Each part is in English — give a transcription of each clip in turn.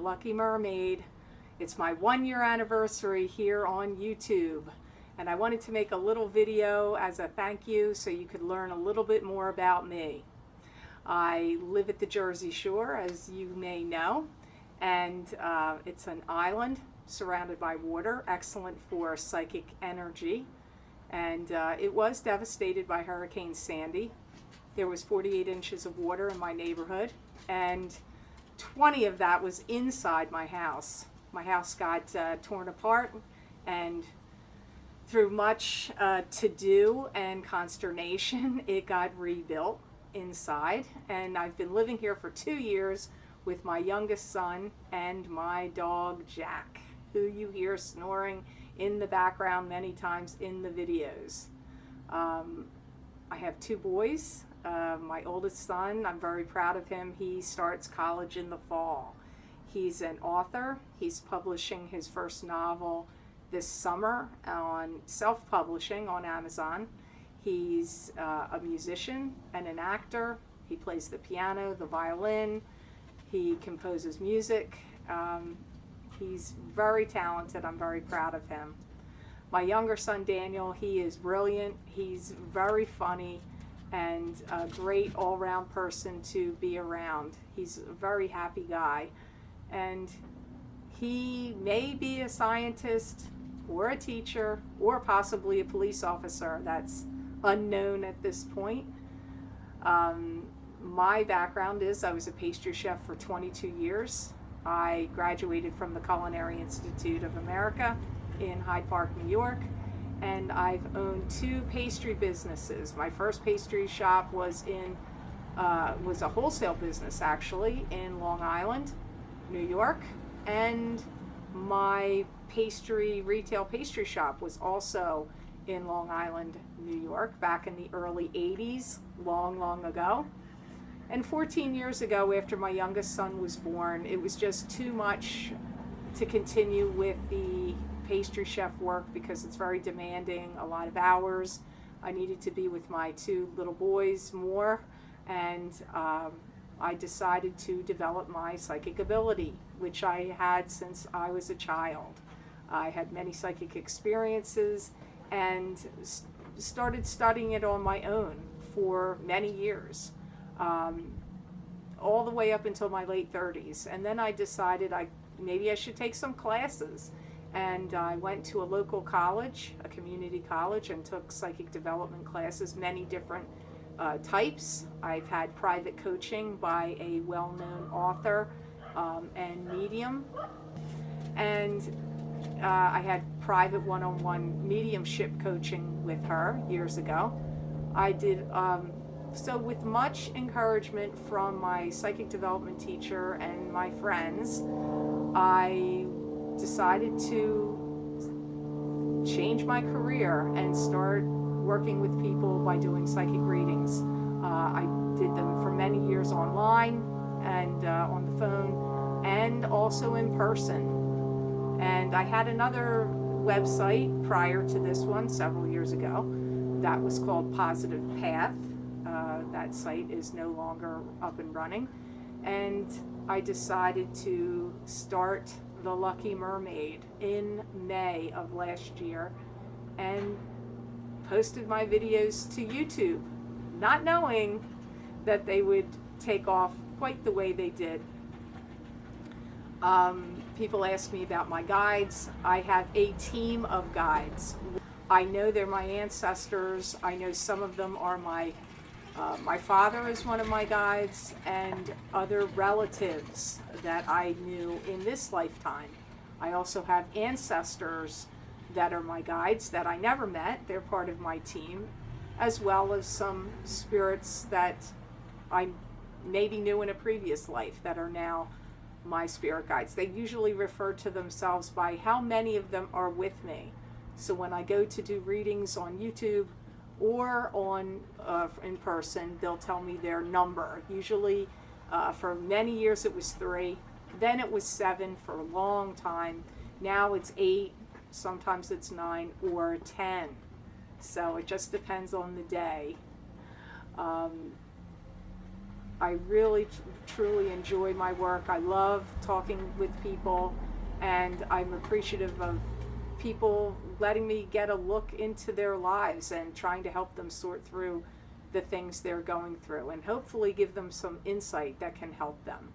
Lucky Mermaid. It's my 1-year anniversary here on YouTube, and I wanted to make a little video as a thank you so you could learn a little bit more about me. I live at the Jersey Shore, as you may know, and it's an island surrounded by water, excellent for psychic energy, and it was devastated by Hurricane Sandy. There was 48 inches of water in my neighborhood, and 20 of that was inside my house. My house got torn apart, and through much to-do and consternation, it got rebuilt inside. And I've been living here for 2 years with my youngest son and my dog, Jack, who you hear snoring in the background many times in the videos. I have 2 boys. My oldest son, I'm very proud of him. He starts college in the fall. He's an author. He's publishing his first novel this summer on self-publishing on Amazon. He's a musician and an actor. He plays the piano, the violin. He composes music. He's very talented. I'm very proud of him. My younger son, Daniel, he is brilliant. He's very funny and a great all-round person to be around. He's a very happy guy. And he may be a scientist or a teacher or possibly a police officer. That's unknown at this point. My background is I was a pastry chef for 22 years. I graduated from the Culinary Institute of America in Hyde Park, New York, and I've owned 2 pastry businesses. My first pastry shop was a wholesale business, actually, in Long Island, New York, and my retail pastry shop was also in Long Island, New York, back in the early 80s, long ago. And 14 years ago, after my youngest son was born, it was just too much to continue with the pastry chef work because it's very demanding, a lot of hours. I needed to be with my 2 little boys more, and I decided to develop my psychic ability, which I had since I was a child. I had many psychic experiences and started studying it on my own for many years, all the way up until my late 30s. And then I decided maybe I should take some classes. And I went to a local college, a community college, and took psychic development classes, many different types. I've had private coaching by a well-known author and medium, and I had private one-on-one mediumship coaching with her years ago. I did so with much encouragement from my psychic development teacher and my friends. I decided to change my career and start working with people by doing psychic readings. I did them for many years online and on the phone and also in person. And I had another website prior to this one several years ago that was called Positive Path. That site is no longer up and running. And I decided to start the Lucky Mermaid in May of last year and posted my videos to YouTube, not knowing that they would take off quite the way they did. People ask me about my guides. I have a team of guides. I know they're my ancestors. I know some of them are my father is one of my guides, and other relatives that I knew in this lifetime. I also have ancestors that are my guides that I never met. They're part of my team, as well as some spirits that I maybe knew in a previous life that are now my spirit guides. They usually refer to themselves by how many of them are with me. So when I go to do readings on YouTube or on in person, they'll tell me their number. Usually for many years it was 3, then it was 7 for a long time. Now it's 8, sometimes it's 9 or 10. So it just depends on the day. I really truly enjoy my work. I love talking with people, and I'm appreciative of people letting me get a look into their lives and trying to help them sort through the things they're going through and hopefully give them some insight that can help them.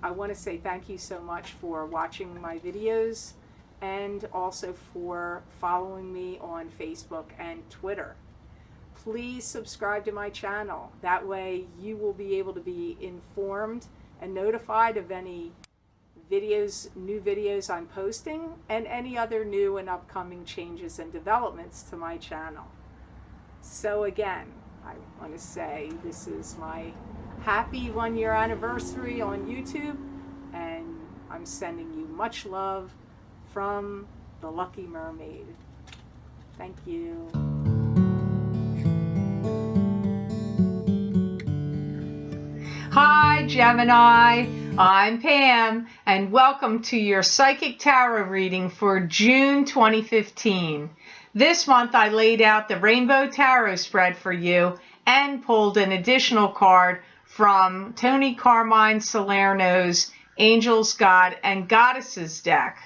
I want to say thank you so much for watching my videos and also for following me on Facebook and Twitter. Please subscribe to my channel. That way you will be able to be informed and notified of any new videos I'm posting and any other new and upcoming changes and developments to my channel. So again, I want to say this is my happy 1-year anniversary on YouTube, and I'm sending you much love from the Lucky Mermaid. Thank you. Hi Gemini, I'm Pam, and welcome to your Psychic Tarot reading for June 2015. This month I laid out the Rainbow Tarot spread for you and pulled an additional card from Tony Carmine Salerno's Angels, God, and Goddesses deck.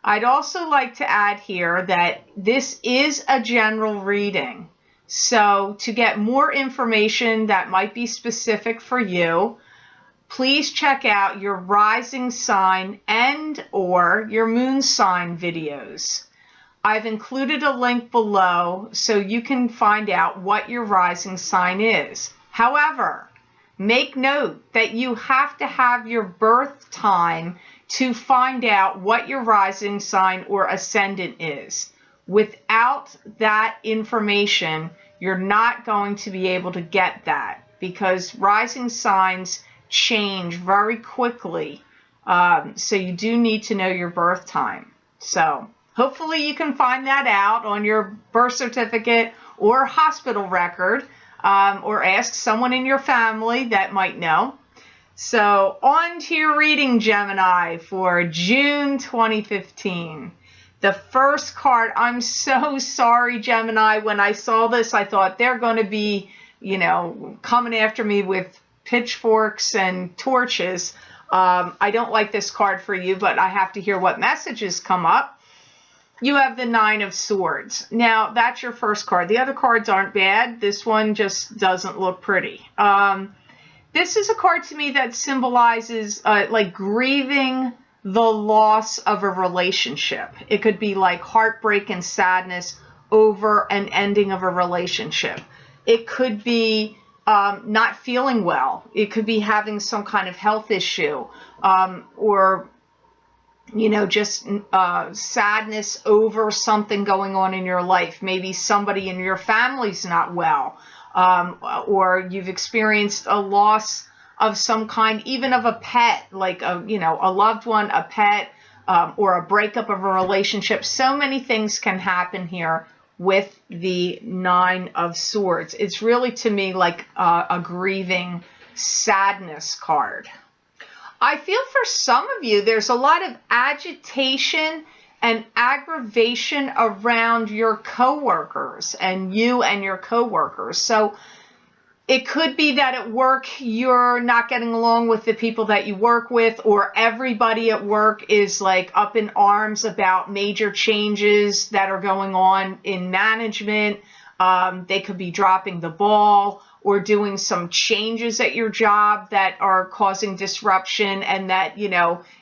I'd also like to add here that this is a general reading. So to get more information that might be specific for you, please check out your rising sign and or your moon sign videos. I've included a link below so you can find out what your rising sign is. However, make note that you have to have your birth time to find out what your rising sign or ascendant is. Without that information, you're not going to be able to get that because rising signs change very quickly. So you do need to know your birth time. So hopefully you can find that out on your birth certificate or hospital record, or ask someone in your family that might know. So on to your reading, Gemini, for June 2015. The first card, I'm so sorry, Gemini. When I saw this, I thought they're going to be, coming after me with pitchforks and torches. I don't like this card for you, but I have to hear what messages come up. You have the Nine of Swords. Now, that's your first card. The other cards aren't bad. This one just doesn't look pretty. This is a card to me that symbolizes like grieving the loss of a relationship. It could be like heartbreak and sadness over an ending of a relationship. It could be not feeling well. It could be having some kind of health issue, or just sadness over something going on in your life. Maybe somebody in your family's not well, or you've experienced a loss of some kind, even of a pet, like a loved one, a pet, or a breakup of a relationship. So many things can happen here with the Nine of Swords. It's really, to me, like a grieving sadness card. I feel for some of you, there's a lot of agitation and aggravation around your coworkers and you and your coworkers. So it could be that at work you're not getting along with the people that you work with, or everybody at work is like up in arms about major changes that are going on in management. They could be dropping the ball or doing some changes at your job that are causing disruption, and that,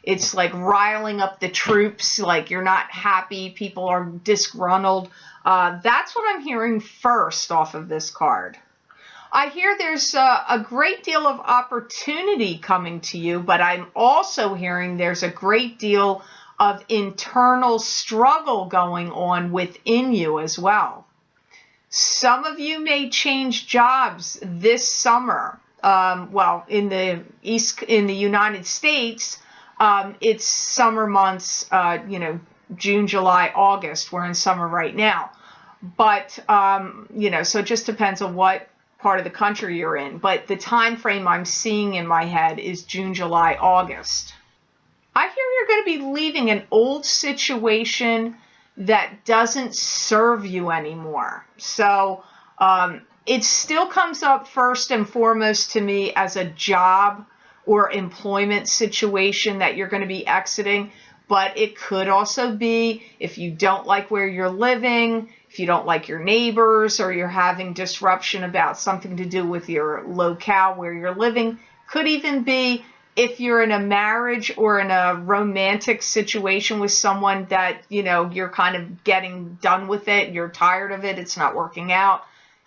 it's like riling up the troops, like you're not happy, people are disgruntled. That's what I'm hearing first off of this card. I hear there's a great deal of opportunity coming to you, but I'm also hearing there's a great deal of internal struggle going on within you as well. Some of you may change jobs this summer. Well, in the United States, it's summer months, June, July, August. We're in summer right now. But, so it just depends on what part of the country you're in. But the time frame I'm seeing in my head is June, July, August. I hear you're going to be leaving an old situation that doesn't serve you anymore. So It still comes up first and foremost to me as a job or employment situation that you're going to be exiting. But it could also be if you don't like where you're living, if you don't like your neighbors, or you're having disruption about something to do with your locale where you're living. Could even be if you're in a marriage or in a romantic situation with someone that, you're kind of getting done with it, you're tired of it, it's not working out.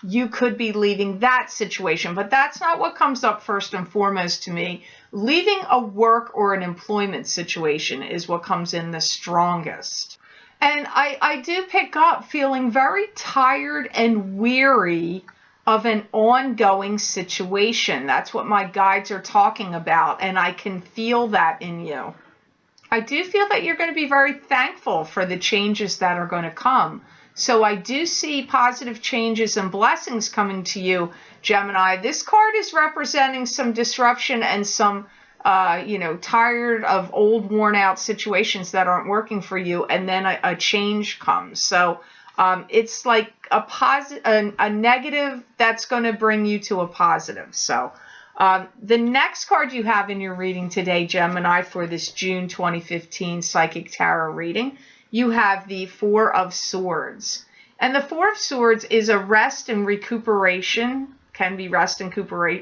You could be leaving that situation, but that's not what comes up first and foremost to me. Leaving a work or an employment situation is what comes in the strongest. And I do pick up feeling very tired and weary of an ongoing situation. That's what my guides are talking about, and I can feel that in you. I do feel that you're going to be very thankful for the changes that are going to come. So I do see positive changes and blessings coming to you, Gemini. This card is representing some disruption and some, tired of old, worn out situations that aren't working for you. And then a change comes. So it's like a negative that's going to bring you to a positive. So the next card you have in your reading today, Gemini, for this June 2015 Psychic Tarot reading, you have the Four of Swords. And the Four of Swords is a rest and recuperation, can be rest and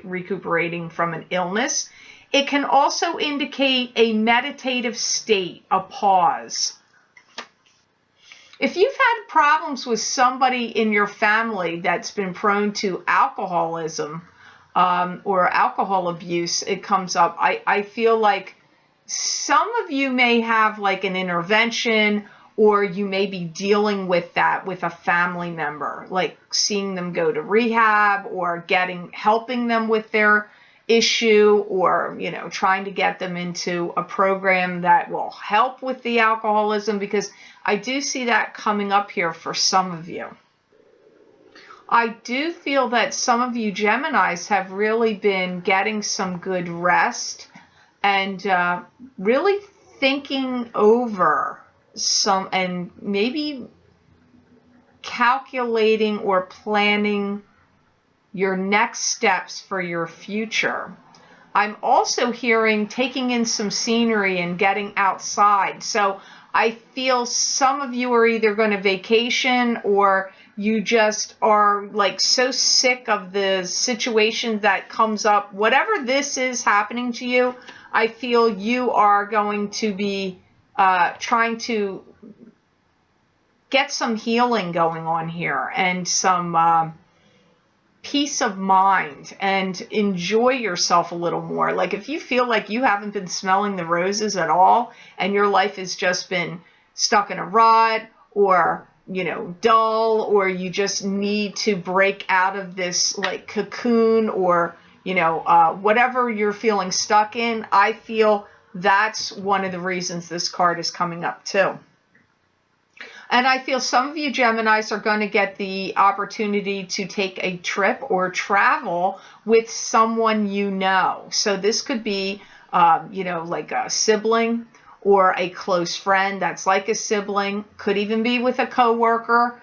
recuperating from an illness. It can also indicate a meditative state, a pause. If you've had problems with somebody in your family that's been prone to alcoholism or alcohol abuse, it comes up. I feel like some of you may have like an intervention, or you may be dealing with that with a family member, like seeing them go to rehab or helping them with their issue, or, trying to get them into a program that will help with the alcoholism, because I do see that coming up here for some of you. I do feel that some of you Geminis have really been getting some good rest and really thinking over some, and maybe calculating or planning your next steps for your future. I'm also hearing taking in some scenery and getting outside. So I feel some of you are either going to vacation, or you just are like so sick of the situation that comes up. Whatever this is happening to you, I feel you are going to be trying to get some healing going on here, and some peace of mind, and enjoy yourself a little more. Like if you feel like you haven't been smelling the roses at all, and your life has just been stuck in a rut, or dull, or you just need to break out of this like cocoon, or whatever you're feeling stuck in, I feel that's one of the reasons this card is coming up too. And I feel some of you Geminis are going to get the opportunity to take a trip or travel with someone you know. So this could be, like a sibling or a close friend that's like a sibling. Could even be with a coworker.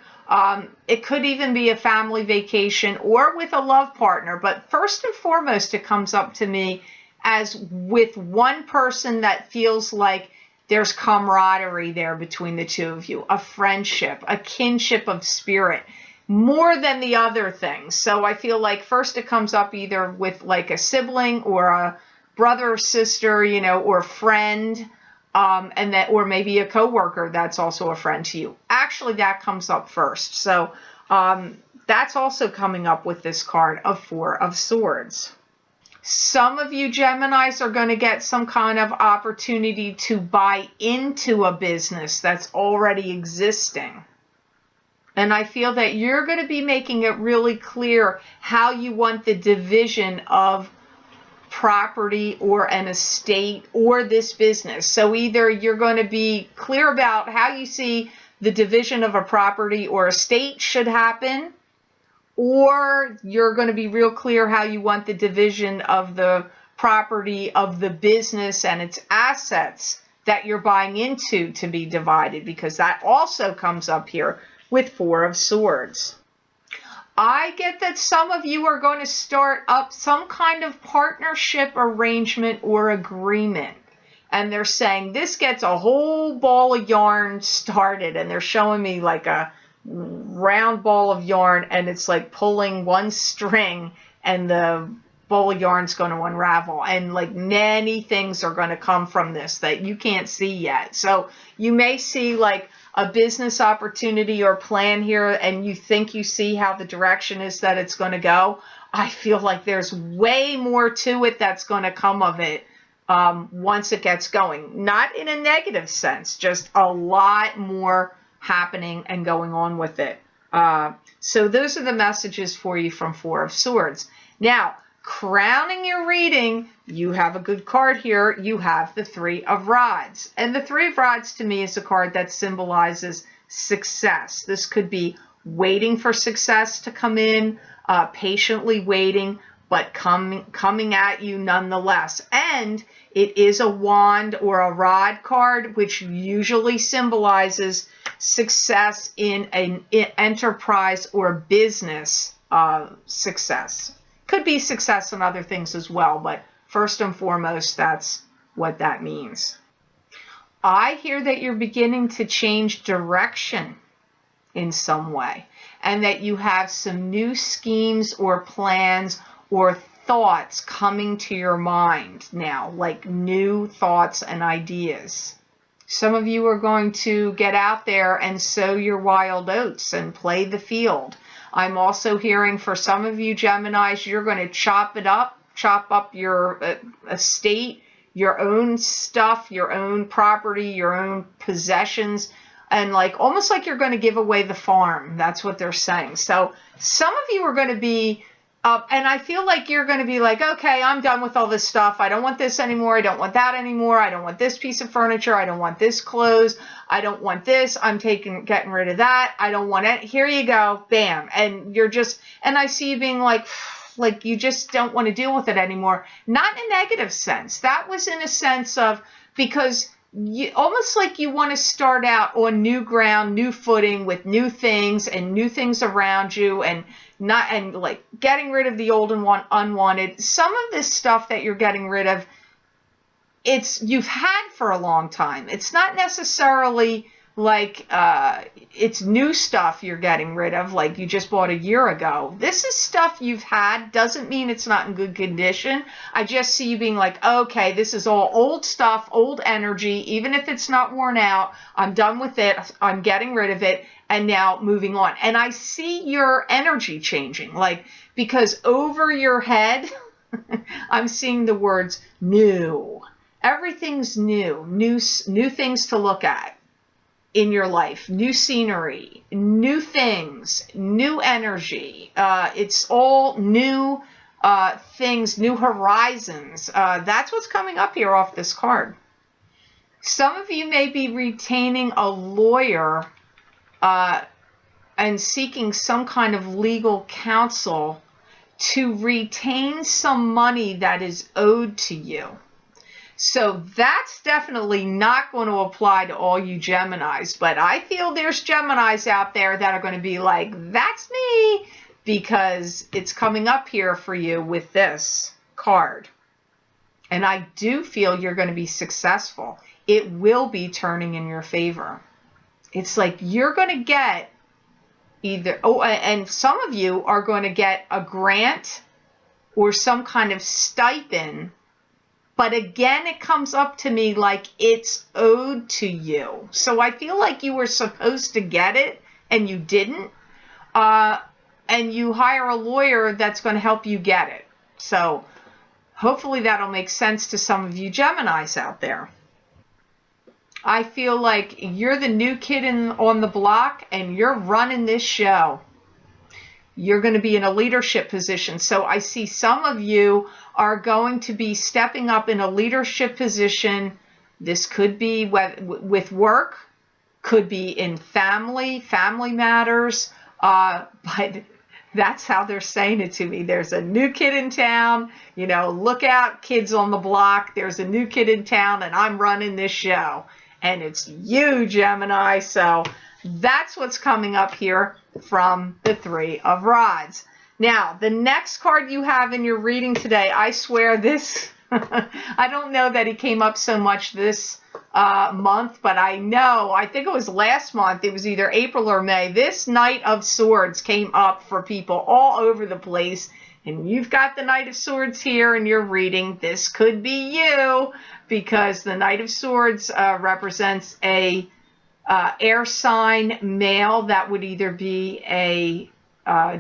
It could even be a family vacation or with a love partner. But first and foremost, it comes up to me as with one person that feels like there's camaraderie there between the two of you, a friendship, a kinship of spirit, more than the other things. So I feel like first it comes up either with like a sibling or a brother or sister, or friend, and that, or maybe a coworker that's also a friend to you. Actually, that comes up first. So that's also coming up with this card of Four of Swords. Some of you Geminis are going to get some kind of opportunity to buy into a business that's already existing. And I feel that you're going to be making it really clear how you want the division of property or an estate or this business. So either you're going to be clear about how you see the division of a property or estate should happen, or you're going to be real clear how you want the division of the property of the business and its assets that you're buying into to be divided, because that also comes up here with Four of Swords. I get that some of you are going to start up some kind of partnership arrangement or agreement. And they're saying this gets a whole ball of yarn started. And they're showing me like a round ball of yarn, and it's like pulling one string and the ball of yarn's going to unravel. And like many things are going to come from this that you can't see yet. So you may see like a business opportunity or plan here, and you think you see how the direction is that it's going to go. I feel like there's way more to it that's going to come of it once it gets going. Not in a negative sense, just a lot more happening and going on with it. So those are the messages for you from Four of Swords. Now, crowning your reading, you have a good card here. You have the Three of Rods. And the Three of Rods to me is a card that symbolizes success. This could be waiting for success to come in, patiently waiting, but coming at you nonetheless. And it is a wand or a rod card, which usually symbolizes success in an enterprise or business success. Could be success in other things as well, but first and foremost, that's what that means. I hear that you're beginning to change direction in some way, and that you have some new schemes or plans or thoughts coming to your mind now, like new thoughts and ideas. Some of you are going to get out there and sow your wild oats and play the field. I'm also hearing for some of you Geminis, you're going to chop up your estate, your own stuff, your own property, your own possessions, and like almost like you're going to give away the farm. That's what they're saying. So some of you are going to be and I feel like you're going to be like, okay, I'm done with all this stuff. I don't want this anymore. I don't want that anymore. I don't want this piece of furniture. I don't want this clothes. I don't want this. I'm getting rid of that. I don't want it. Here you go. Bam. And you're just, and I see you being like you just don't want to deal with it anymore. Not in a negative sense. That was in a sense of, because you almost like you want to start out on new ground, new footing with new things and new things around you, and like getting rid of the old and unwanted. Some of this stuff that you're getting rid of, you've had for a long time. It's not necessarily like it's new stuff you're getting rid of, like you just bought a year ago. This is stuff you've had. Doesn't mean it's not in good condition. I just see you being like, okay, this is all old stuff, old energy. Even if it's not worn out, I'm done with it. I'm getting rid of it. And now moving on. And I see your energy changing, like, because over your head, I'm seeing the words new. Everything's new things to look at in your life, new scenery, new things, new energy. It's all new things, new horizons. That's what's coming up here off this card. Some of you may be retaining a lawyer and seeking some kind of legal counsel to retain some money that is owed to you. So that's definitely not going to apply to all you Geminis, but I feel there's Geminis out there that are going to be like, that's me, because it's coming up here for you with this card. And I do feel you're going to be successful. It will be turning in your favor. It's like you're going to get either, and some of you are going to get a grant or some kind of stipend. But again, it comes up to me like it's owed to you. So I feel like you were supposed to get it and you didn't. And you hire a lawyer that's going to help you get it. So hopefully that'll make sense to some of you Geminis out there. I feel like you're the new kid on the block and you're running this show. You're going to be in a leadership position. So I see some of you are going to be stepping up in a leadership position. This could be with work, could be in family matters, but that's how they're saying it to me. There's a new kid in town, look out, kids on the block. There's a new kid in town and I'm running this show. And it's you, Gemini. So That's what's coming up here from the Three of Rods. Now, the next card you have in your reading today, I swear this, I don't know that it came up so much this month, but I think it was last month, it was either April or May, this Knight of Swords came up for people all over the place, and you've got the Knight of Swords here in your reading. This could be you, because the Knight of Swords represents a air sign male. That would either be a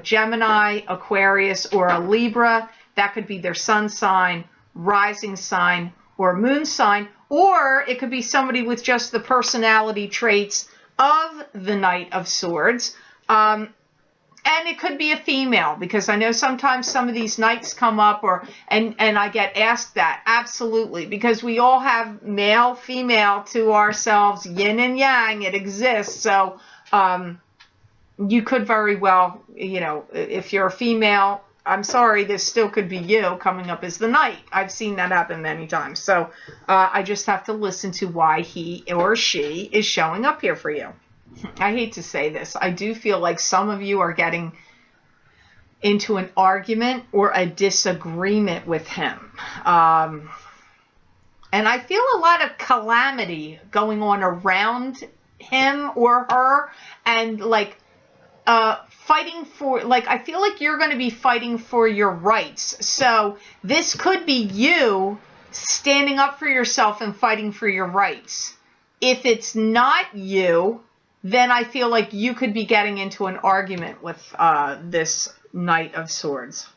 Gemini, Aquarius, or a Libra. That could be their sun sign, rising sign, or moon sign, or it could be somebody with just the personality traits of the Knight of Swords. And it could be a female, because I know sometimes some of these knights come up, and I get asked that. Absolutely, because we all have male, female to ourselves, yin and yang. It exists. So you could very well, if you're a female, I'm sorry, this still could be you coming up as the knight. I've seen that happen many times. So I just have to listen to why he or she is showing up here for you. I hate to say this. I do feel like some of you are getting into an argument or a disagreement with him. And I feel a lot of calamity going on around him or her, and fighting for, I feel like you're going to be fighting for your rights. So this could be you standing up for yourself and fighting for your rights. If it's not you, then I feel like you could be getting into an argument with this Knight of Swords.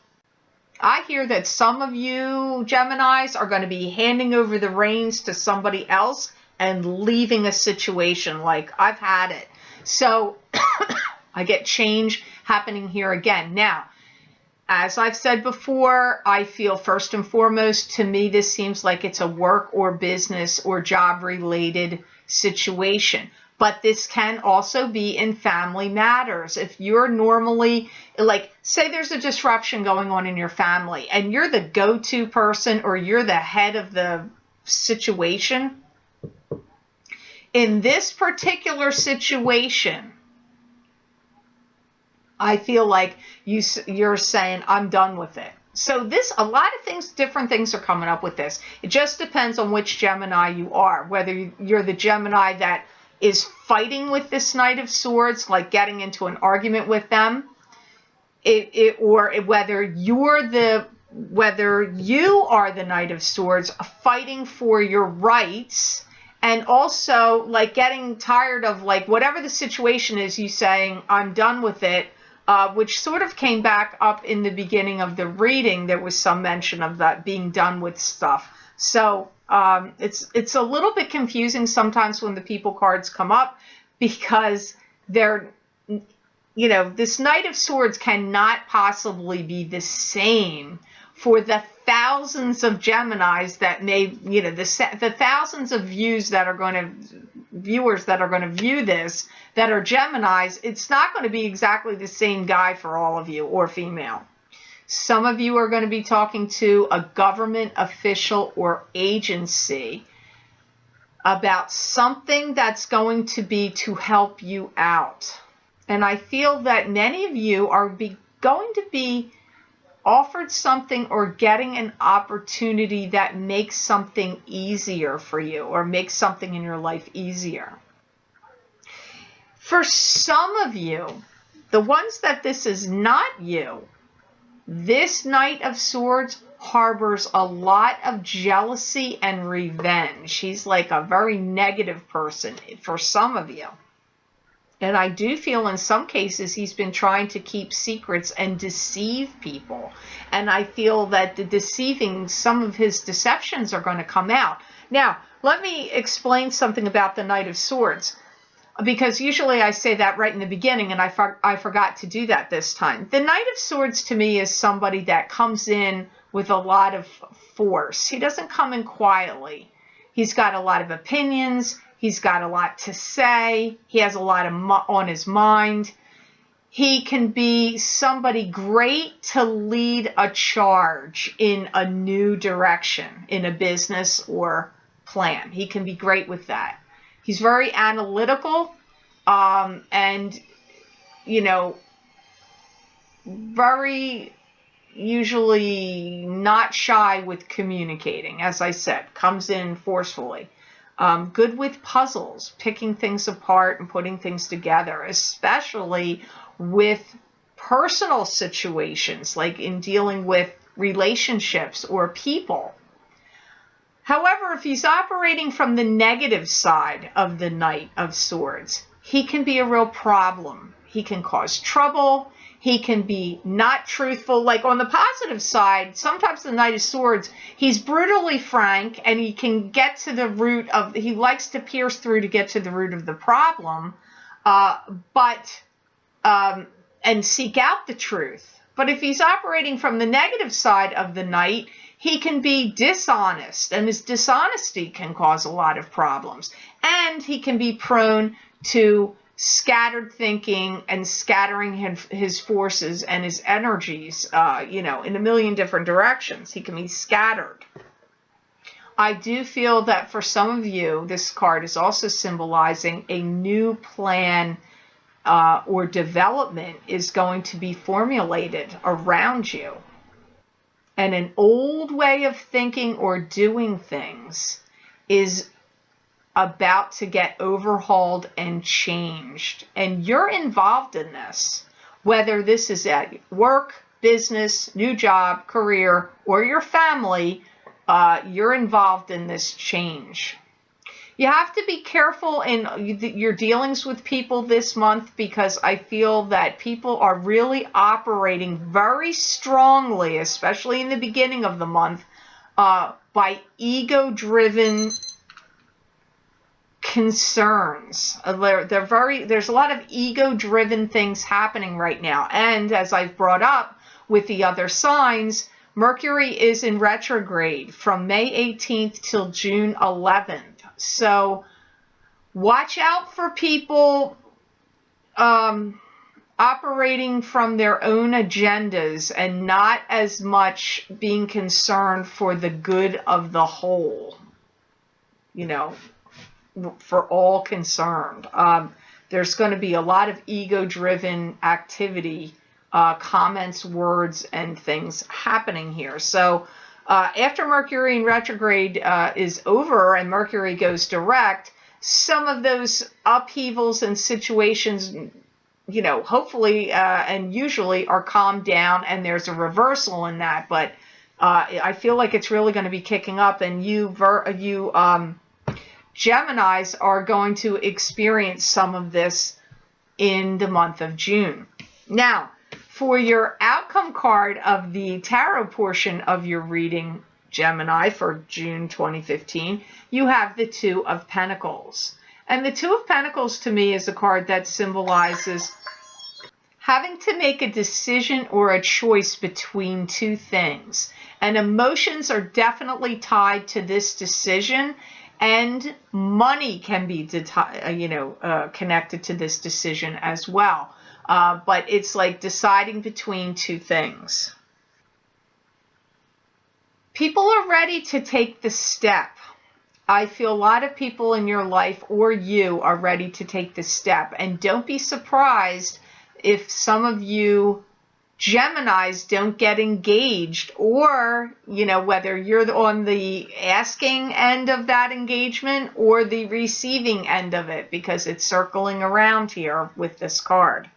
I hear that some of you Geminis are going to be handing over the reins to somebody else and leaving a situation. Like, I've had it. So I get change happening here again. Now, as I've said before, I feel first and foremost, to me, this seems like it's a work or business or job related situation. But this can also be in family matters. If you're normally, say there's a disruption going on in your family and you're the go-to person or you're the head of the situation, in this particular situation, I feel like you're saying, I'm done with it. So a lot of things, different things are coming up with this. It just depends on which Gemini you are, whether you're the Gemini that is fighting with this Knight of Swords, like getting into an argument with them, or whether you are the Knight of Swords fighting for your rights, and also getting tired of whatever the situation is, you saying, I'm done with it, which sort of came back up in the beginning of the reading. There was some mention of that, being done with stuff. So it's a little bit confusing sometimes when the people cards come up, because they're, this Knight of Swords cannot possibly be the same for the thousands of Geminis that may, the thousands of viewers that are going to view this that are Geminis. It's not going to be exactly the same guy for all of you, or female. Some of you are going to be talking to a government official or agency about something that's going to be to help you out. And I feel that many of you are going to be offered something or getting an opportunity that makes something easier for you, or makes something in your life easier. For some of you, the ones that this is not you, this Knight of Swords harbors a lot of jealousy and revenge. He's like a very negative person for some of you. And I do feel in some cases he's been trying to keep secrets and deceive people. And I feel that some of his deceptions are going to come out. Now, let me explain something about the Knight of Swords, because usually I say that right in the beginning, and I forgot to do that this time. The Knight of Swords to me is somebody that comes in with a lot of force. He doesn't come in quietly. He's got a lot of opinions. He's got a lot to say. He has a lot on his mind. He can be somebody great to lead a charge in a new direction in a business or plan. He can be great with that. He's very analytical. and, very usually not shy with communicating, as I said, comes in forcefully. Good with puzzles, picking things apart and putting things together, especially with personal situations, like in dealing with relationships or people. However, if he's operating from the negative side of the Knight of Swords, he can be a real problem. He can cause trouble. He can be not truthful. Like on the positive side, sometimes the Knight of Swords, he's brutally frank and he can get to the root of, he likes to pierce through to get to the root of the problem, and seek out the truth. But if he's operating from the negative side of the Knight, he can be dishonest, and his dishonesty can cause a lot of problems. And he can be prone to scattered thinking and scattering his forces and his energies, in a million different directions. He can be scattered. I do feel that for some of you, this card is also symbolizing a new plan or development is going to be formulated around you. And an old way of thinking or doing things is about to get overhauled and changed. And you're involved in this, whether this is at work, business, new job, career, or your family, you're involved in this change. You have to be careful in your dealings with people this month, because I feel that people are really operating very strongly, especially in the beginning of the month, by ego-driven concerns. There's a lot of ego-driven things happening right now. And as I've brought up with the other signs, Mercury is in retrograde from May 18th till June 11th. So watch out for people operating from their own agendas and not as much being concerned for the good of the whole, for all concerned. There's going to be a lot of ego-driven activity, comments, words, and things happening here. So after Mercury in retrograde is over and Mercury goes direct, some of those upheavals and situations, hopefully and usually are calmed down, and there's a reversal in that. But I feel like it's really going to be kicking up, and you Geminis are going to experience some of this in the month of June. Now, for your outcome card of the tarot portion of your reading, Gemini, for June 2015, you have the Two of Pentacles. And the Two of Pentacles to me is a card that symbolizes having to make a decision or a choice between two things. And emotions are definitely tied to this decision, and money can be connected to this decision as well. But it's like deciding between two things. People are ready to take the step. I feel a lot of people in your life or you are ready to take the step. And don't be surprised if some of you Geminis don't get engaged, or, whether you're on the asking end of that engagement or the receiving end of it, because it's circling around here with this card.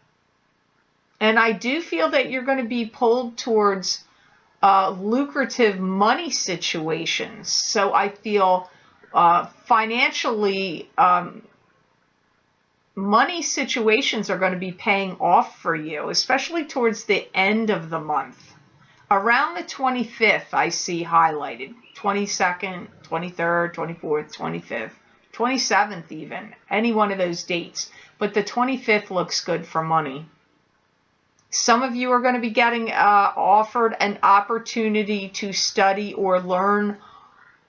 And I do feel that you're going to be pulled towards lucrative money situations. So I feel financially, money situations are going to be paying off for you, especially towards the end of the month. Around the 25th, I see highlighted. 22nd, 23rd, 24th, 25th, 27th even. Any one of those dates. But the 25th looks good for money. Some of you are going to be getting offered an opportunity to study or learn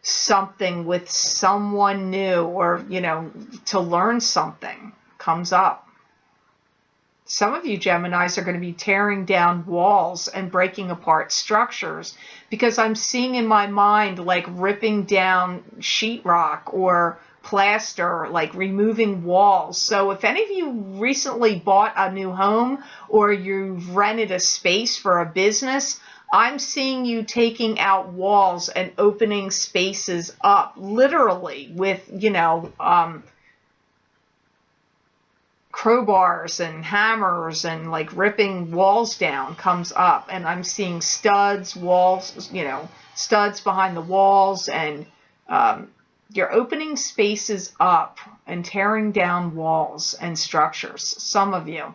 something with someone new, or, to learn something comes up. Some of you Geminis are going to be tearing down walls and breaking apart structures, because I'm seeing in my mind like ripping down sheetrock or plaster, like removing walls. So if any of you recently bought a new home or you've rented a space for a business, I'm seeing you taking out walls and opening spaces up, literally with, crowbars and hammers, and like ripping walls down comes up. And I'm seeing studs, walls, studs behind the walls, and you're opening spaces up and tearing down walls and structures. Some of you.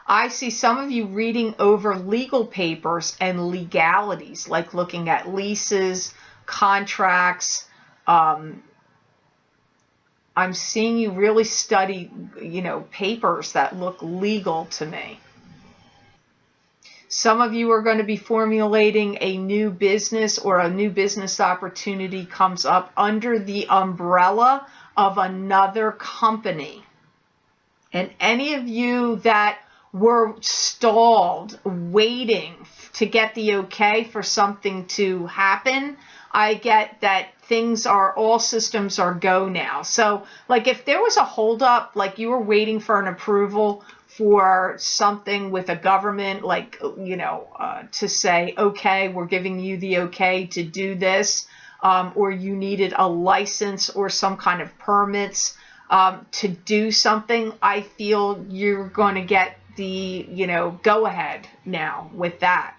I see some of you reading over legal papers and legalities, like looking at leases, contracts. I'm seeing you really study, papers that look legal to me. Some of you are going to be formulating a new business, or a new business opportunity comes up under the umbrella of another company. And any of you that were stalled, waiting to get the okay for something to happen, I get that things are, all systems are go now. So like if there was a holdup, like you were waiting for an approval for something with a government, like, to say, okay, we're giving you the okay to do this, or you needed a license or some kind of permits to do something, I feel you're going to get the, go ahead now with that.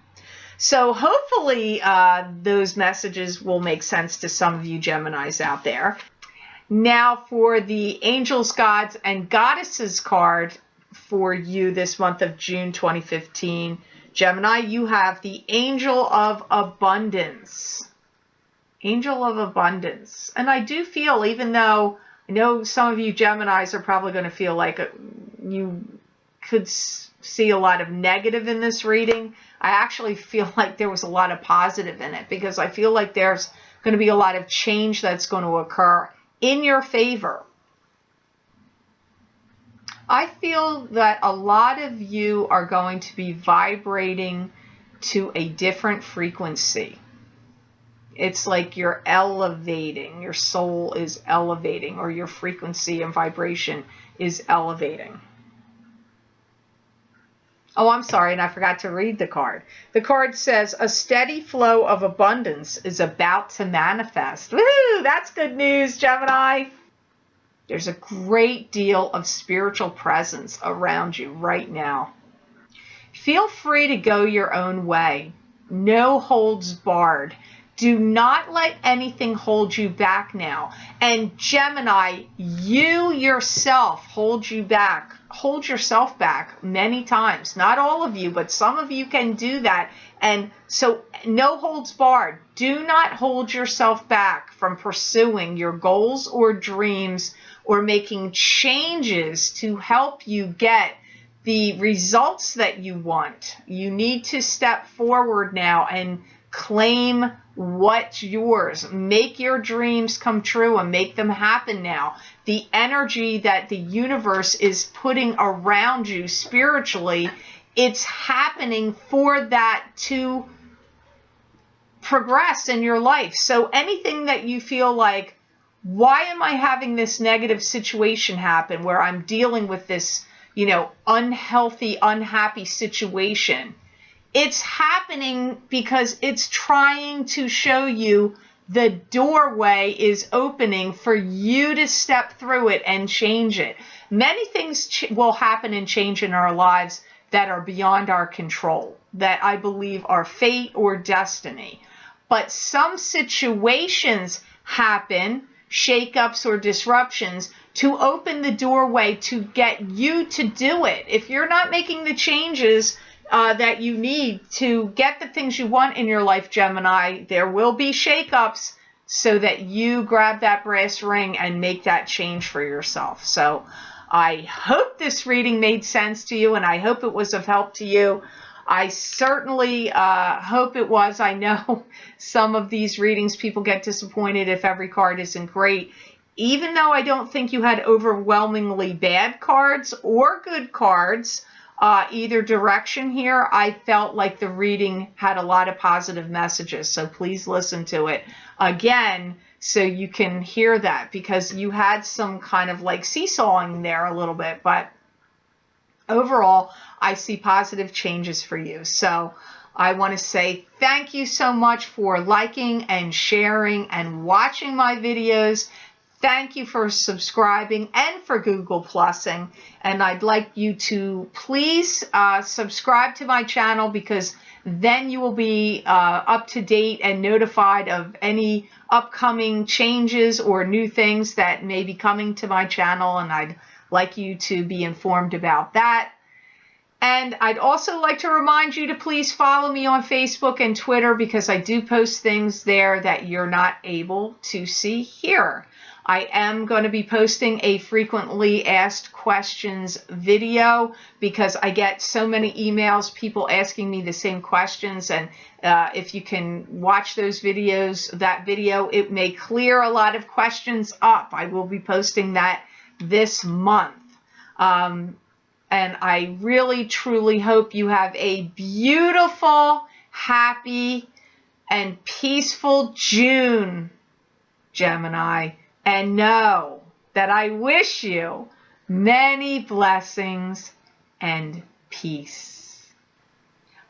So hopefully those messages will make sense to some of you Geminis out there. Now for the Angels, Gods, and Goddesses card for you this month of June 2015. Gemini, you have the Angel of Abundance. Angel of Abundance. And I do feel, even though I know some of you Geminis are probably going to feel like you could see a lot of negative in this reading, I actually feel like there was a lot of positive in it, because I feel like there's going to be a lot of change that's going to occur in your favor. I feel that a lot of you are going to be vibrating to a different frequency. It's like you're elevating, your soul is elevating, or your frequency and vibration is elevating. Oh, I'm sorry, and I forgot to read the card. The card says, a steady flow of abundance is about to manifest. Woohoo! That's good news, Gemini. There's a great deal of spiritual presence around you right now. Feel free to go your own way. No holds barred. Do not let anything hold you back now. And Gemini, you yourself hold yourself back many times. Not all of you, but some of you can do that. And so no holds barred. Do not hold yourself back from pursuing your goals or dreams, or making changes to help you get the results that you want. You need to step forward now and claim what's yours. Make your dreams come true and make them happen now. The energy that the universe is putting around you spiritually, it's happening for that to progress in your life. So anything that you feel like, why am I having this negative situation happen where I'm dealing with this, unhealthy, unhappy situation? It's happening because it's trying to show you the doorway is opening for you to step through it and change it. Many things will happen and change in our lives that are beyond our control, that I believe are fate or destiny. But some situations happen, shakeups or disruptions, to open the doorway to get you to do it. If you're not making the changes that you need to get the things you want in your life, Gemini, there will be shakeups so that you grab that brass ring and make that change for yourself. So I hope this reading made sense to you, and I hope it was of help to you. I certainly hope it was. I know some of these readings, people get disappointed if every card isn't great. Even though I don't think you had overwhelmingly bad cards or good cards, either direction here, I felt like the reading had a lot of positive messages. So please listen to it. Again, so you can hear that, because you had some kind of like seesawing there a little bit, but overall, I see positive changes for you. So I want to say thank you so much for liking and sharing and watching my videos. Thank you for subscribing and for Google Plusing. And I'd like you to please subscribe to my channel, because then you will be up to date and notified of any upcoming changes or new things that may be coming to my channel, and I'd like you to be informed about that. And I'd also like to remind you to please follow me on Facebook and Twitter, because I do post things there that you're not able to see here. I am going to be posting a frequently asked questions video, because I get so many emails, people asking me the same questions, and if you can watch those videos, that video, it may clear a lot of questions up. I will be posting that this month. And I really, truly hope you have a beautiful, happy, and peaceful June, Gemini. And know that I wish you many blessings and peace.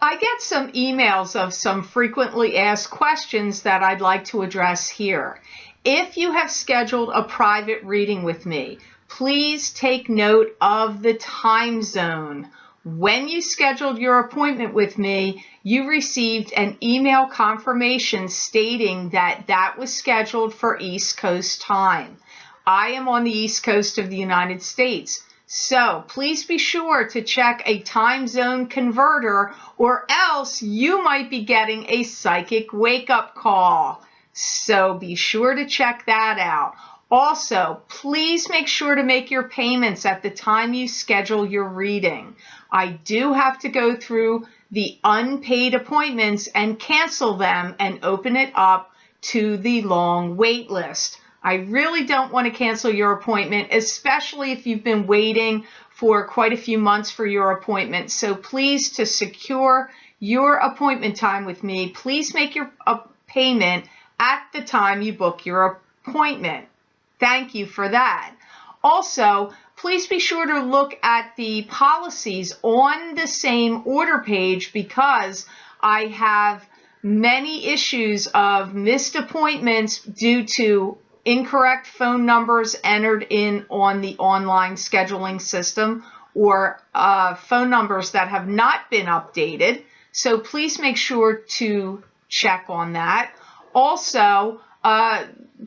I get some emails of some frequently asked questions that I'd like to address here. If you have scheduled a private reading with me, please take note of the time zone. When you scheduled your appointment with me, you received an email confirmation stating that that was scheduled for East Coast time. I am on the East Coast of the United States, so please be sure to check a time zone converter, or else you might be getting a psychic wake-up call. So be sure to check that out. Also, please make sure to make your payments at the time you schedule your reading. I do have to go through the unpaid appointments and cancel them and open it up to the long wait list. I really don't want to cancel your appointment, especially if you've been waiting for quite a few months for your appointment. So please, to secure your appointment time with me, please make your payment at the time you book your appointment. Thank you for that. Also, please be sure to look at the policies on the same order page, because I have many issues of missed appointments due to incorrect phone numbers entered in on the online scheduling system, or phone numbers that have not been updated. So please make sure to check on that. Also,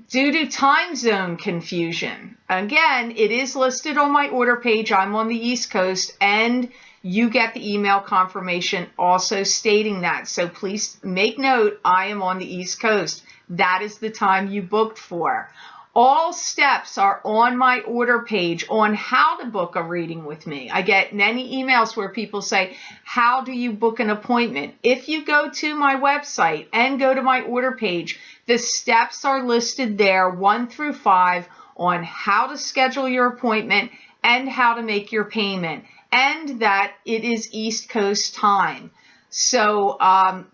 due to time zone confusion, again, it is listed on my order page. I'm on the East Coast, and you get the email confirmation also stating that. So please make note, I am on the East Coast. That is the time you booked for. All steps are on my order page on how to book a reading with me. I get many emails where people say, how do you book an appointment? If you go to my website and go to my order page, the steps are listed there 1 through 5 on how to schedule your appointment and how to make your payment, and that it is East Coast time. So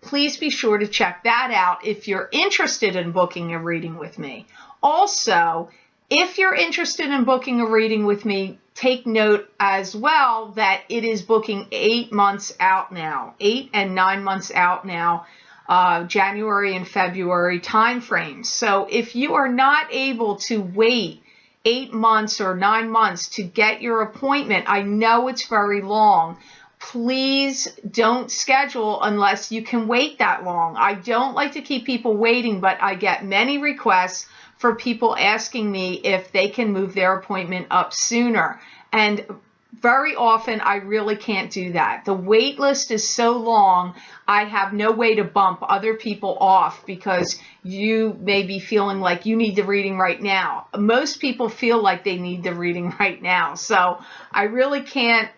please be sure to check that out if you're interested in booking a reading with me. Also, if you're interested in booking a reading with me, take note as well that it is booking 8 months out now, 8 and 9 months out now, January and February time frames. So if you are not able to wait 8 months or 9 months to get your appointment, I know it's very long. Please don't schedule unless you can wait that long. I don't like to keep people waiting, but I get many requests for people asking me if they can move their appointment up sooner. And very often I really can't do that. The wait list is so long, I have no way to bump other people off because you may be feeling like you need the reading right now. Most people feel like they need the reading right now. So I really can't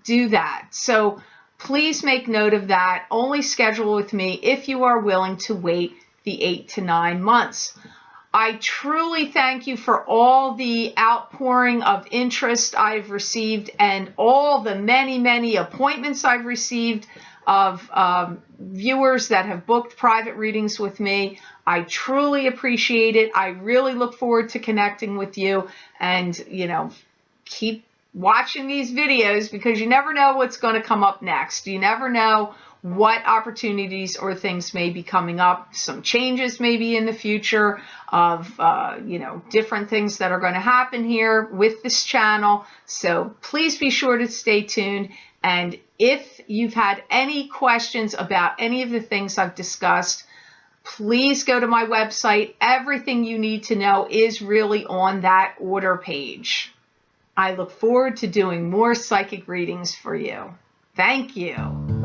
do that. So please make note of that. Only schedule with me if you are willing to wait the 8 to 9 months. I truly thank you for all the outpouring of interest I've received and all the many, many appointments I've received. of viewers that have booked private readings with me. I truly appreciate it. I really look forward to connecting with you, and keep watching these videos, because you never know what's going to come up next. You never know what opportunities or things may be coming up. Some changes maybe in the future of different things that are going to happen here with this channel. So please be sure to stay tuned. And if you've had any questions about any of the things I've discussed, please go to my website. Everything you need to know is really on that order page. I look forward to doing more psychic readings for you. Thank you.